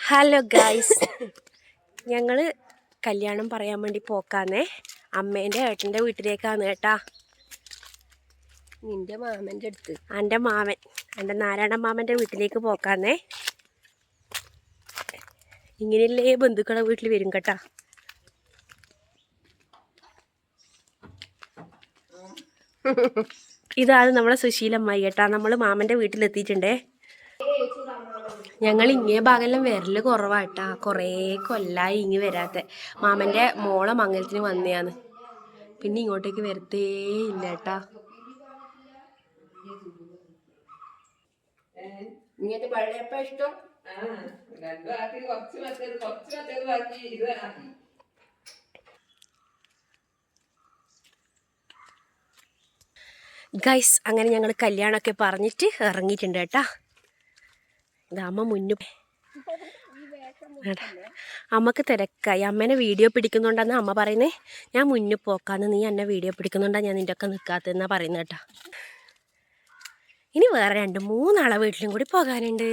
Hello guys, ഞങ്ങൾ കല്യാണം പറയാൻ വേണ്ടി പോക്കാന്നേ. അമ്മേൻ്റെ ഏട്ടൻ്റെ വീട്ടിലേക്കാണ് കേട്ടാ. നിന്റെ മാമൻ്റെ അടുത്ത് എൻ്റെ മാമൻ, എൻ്റെ നാരായണ മാമൻ്റെ വീട്ടിലേക്ക് പോക്കാന്നേ. ഇങ്ങനെയല്ലേ ബന്ധുക്കളെ വീട്ടിൽ വരും കേട്ടാ. ഇതാണ് നമ്മളെ സുശീലമ്മായി കേട്ടാ. നമ്മൾ മാമൻ്റെ വീട്ടിലെത്തിയിട്ടുണ്ടേ. ഞങ്ങൾ ഇങ്ങേ ഭാഗമെല്ലാം വരല് കുറവാട്ടാ. കുറേ കൊല്ലായി ഇങ്ങ് വരാത്ത. മാമൻ്റെ മോളെ മംഗലത്തിന് വന്നെയാണ്, പിന്നെ ഇങ്ങോട്ടേക്ക് വരത്തേ ഇല്ല കേട്ടാ. ഇങ്ങനത്തെ പഴയപ്പ ഇഷ്ടം ഗൈസ്, അങ്ങനെ ഞങ്ങൾ കല്യാണമൊക്കെ പറഞ്ഞിട്ട് ഇറങ്ങിയിട്ടുണ്ട് കേട്ടാ. ഇതമ്മ മുന്നു. അമ്മക്ക് തിരക്കായി. അമ്മേനെ വീഡിയോ പിടിക്കുന്നുണ്ടെന്ന് അമ്മ പറയുന്നേ. ഞാൻ മുന്നിൽ പോക്കാന്ന്, നീ എന്നെ വീഡിയോ പിടിക്കുന്നുണ്ടാ ഞാൻ നിൻ്റെ ഒക്കെ നിൽക്കാത്തെന്നാ പറയുന്നത് കേട്ടാ. ഇനി വേറെ 2-3 ആളെ വീട്ടിലും കൂടി പോകാനുണ്ട്.